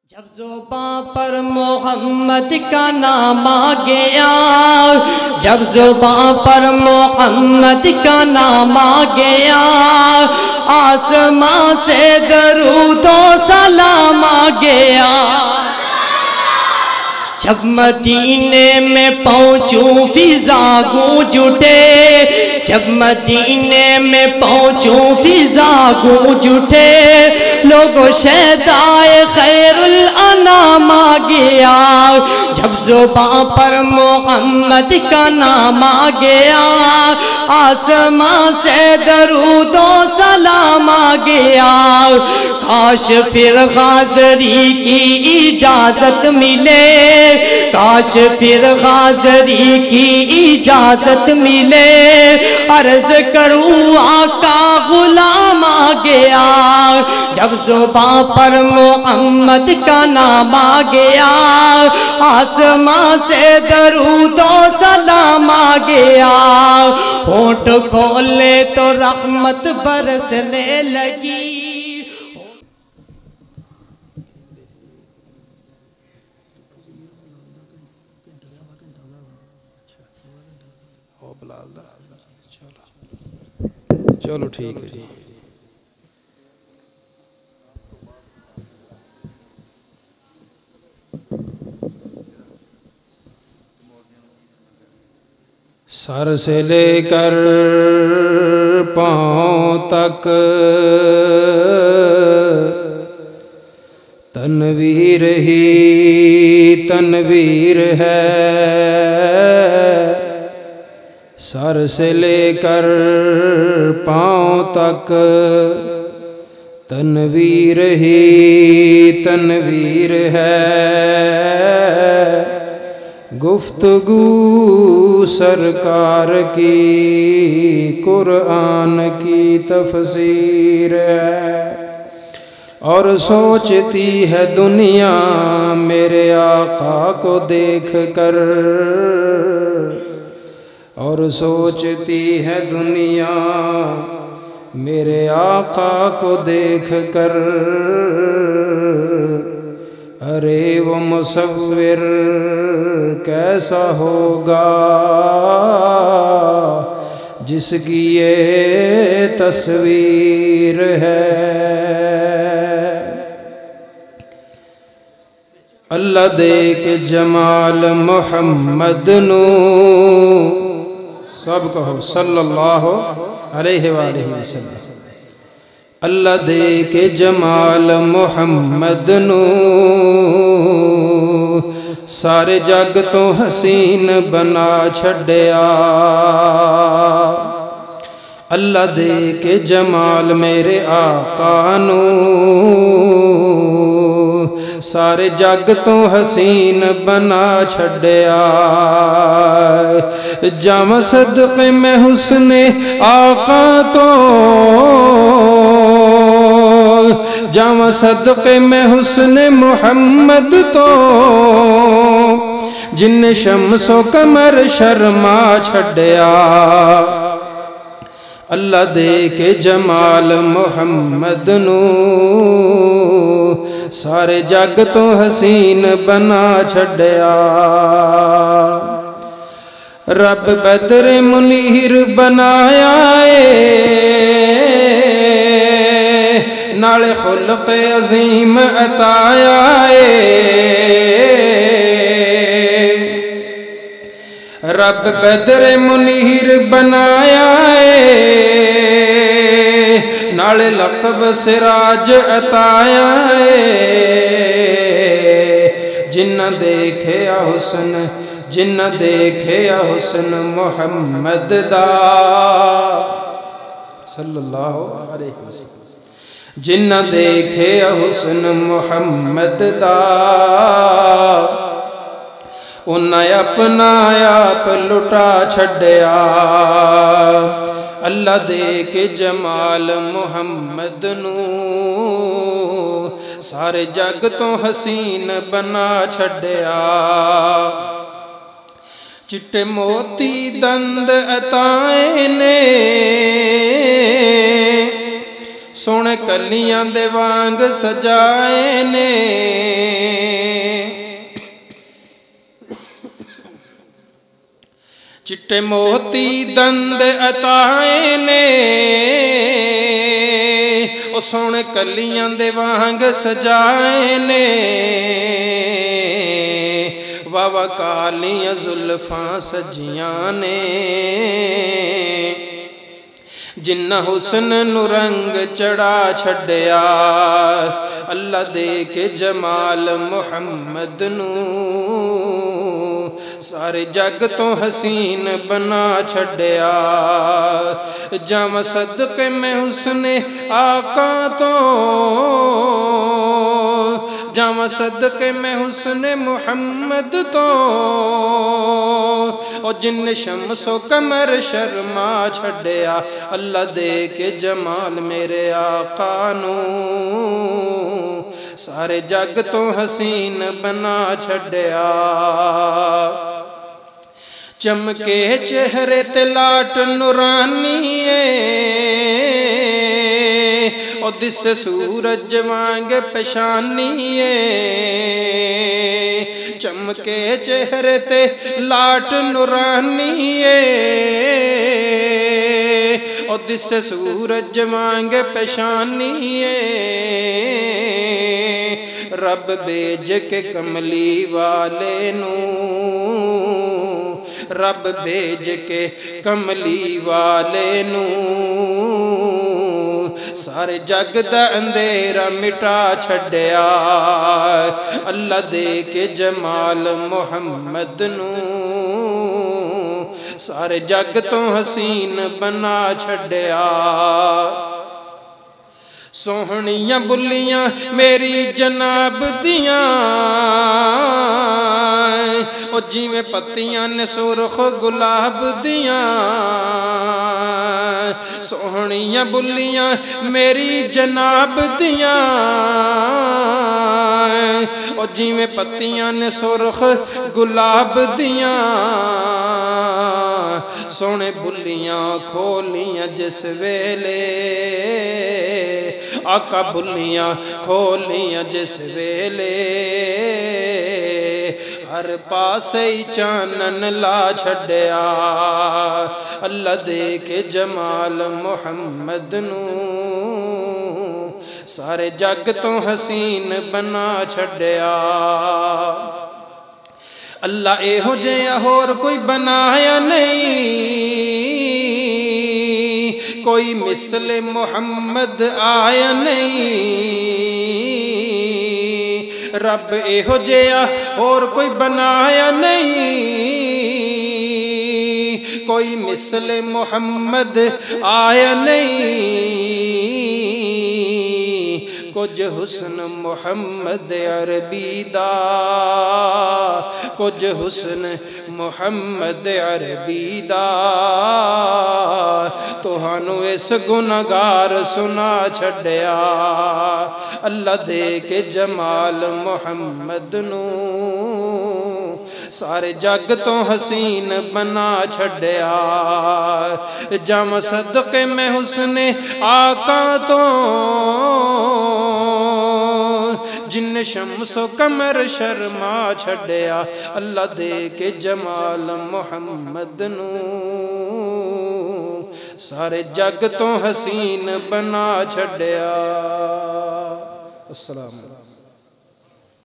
जब ज़ुबां पर मोहम्मद का नाम आ गया, जब ज़ुबां पर मोहम्मद का नाम आ गया, आसमां से दरूदो सलाम आ गया। जब मदीने में पहुँचूं फिजा गूंज उठे, जब मदीने में पहुँचूं फिजा गूंज उठे, लोगों शहदाए खैरुल अनाम आ गया। जब ज़ुबां पर मोहम्मद का नाम आ गया, आसमां से दरूदो सलाम आ गया। काश फिर गाज़री की इजाज़त मिले, काश फिर गाज़री की इजाज़त मिले, अर्ज़ करूँ आका गुलाम आ गया। जब ज़ुबां पर मोहम्मद का नाम आ गया, आसमां से दरूदो सलाम आ गया। होंठ खोले तो रहमत बरसने लगी। चलो ठीक है जी। सर से लेकर पांव तक तनवीर ही तनवीर है, सर से लेकर पांव तक तनवीर ही तनवीर है। गुफ्तगू सरकार की कुरान की तफसीर है, और सोचती है दुनिया मेरे आका को देख कर, और सोचती है दुनिया मेरे आका को देख कर। अरे वो मुसव्विर कैसा होगा जिसकी ये तस्वीर है। अल्लाह दे के जमाल मोहम्मद नू, सब कहो सल्लल्लाहु अलैहि वसल्लम। अल्लाह दे के जमाल मोहम्मद नू, सारे जग तो हसीन बना छड्या। अल्लाह दे के जमाल मेरे आका नू, सारे जग तो हसीन बना छड्या। जावा सदक़े में हुस्ने आका तो, जावा सदक़े में हुस्ने मोहम्मद तो, जिन्ने शम्सो कमर शर्मा छड्या। अल्लाह दे के जमाल मोहम्मद नू, सारे जग तो हसीन बना छड्या। रब बदर मुनीर बनाया नाले खुल्क़ अज़ीम अताया रब बदर मुनीर बनाया नाले लक़ब सिराज अताया। जिन्ना देखे हुस्न, जिन्ना देखे हुस्न मुहम्मद दा सल्लल्लाहु अलैहि वसल्लम, जिन्ना देखे हुस्न मुहम्मद दा, उन्हें अपना आप लुटा छड्या। अल्लाह दे के जमाल मुहम्मद नू, सारे जग तो हसीन बना छड्या। चिट्टे मोती दंद अताए ने, सोने कलियां दे वांग सजाए ने। चिट्टे मोती दंद अताए ने ओ सोने कलियां दे वांग सजाए ने वावा कालियां जुल्फां सजियां ने जिन्ना हुस्न नु रंग चढ़ा छड्या अल्लाह दे के जमाल मुहम्मद नू सारे जग तो हसीन बना छड्या जावा सदके मैं हुस्ने आका तो जावा सदके मैं हुस्ने मुहम्मद तो और जिन शम्सो कमर शर्मा छड्या अल्लाह दे के जमाल मेरे आका नू सारे जग तो हसीन बना छड्या चमके चेहरे ते लाट नूरानी और दिस सूरज वांग पेशानी चमके चेहरे ते लाट नूरानी और दिस सूरज वांग पेशानी रब भेज के कमली वाले नू रब भेज के कमली वाले नू सारे जग दा अंधेरा मिटा छड्या अल्लाह दे के जमाल मुहम्मद नू सारे जग तो हसीन बना छड्या सोहनियां बुलियां मेरी जनाब दियां ओ जिवें पत्तियां ने सुरख गुलाब दियां सोहनियां बुलियां मेरी जनाब दियां ओ जिवें पत्तियां ने सुरख गुलाब दियां सोने बुलियां खोलियां जिस वेले आका बुलियां खोलियां जिस वेले हर पासे ही चानन ला छड्या अल्लाह दे के जमाल मुहम्मद नू सारे जग तो हसीन बना छड्या अल्लाह एहो जिहा होर कोई बनाया नहीं कोई मिसले मुहम्मद आया नहीं रब एहो जिहा होर कोई बनाया नहीं कोई मिसले मुहम्मद आया नहीं कुछ हुस्न मुहम्मद अरबी दा कुछ हुस्न मुहम्मद अरबी दा तुहानू इस गुनहगार सुना छड्या अल्लाह दे के जमाल मुहम्मद नू सारे जग तो हसीन बना छड्या जावा सदके मैं हुस्ने आका तो जिन शम्सो कमर शर्मा छड्या अल्लाह दे के जमाल मुहम्मद नू सारे जग तो हसीन बना छड्या। अस्सलाम वालेकुम।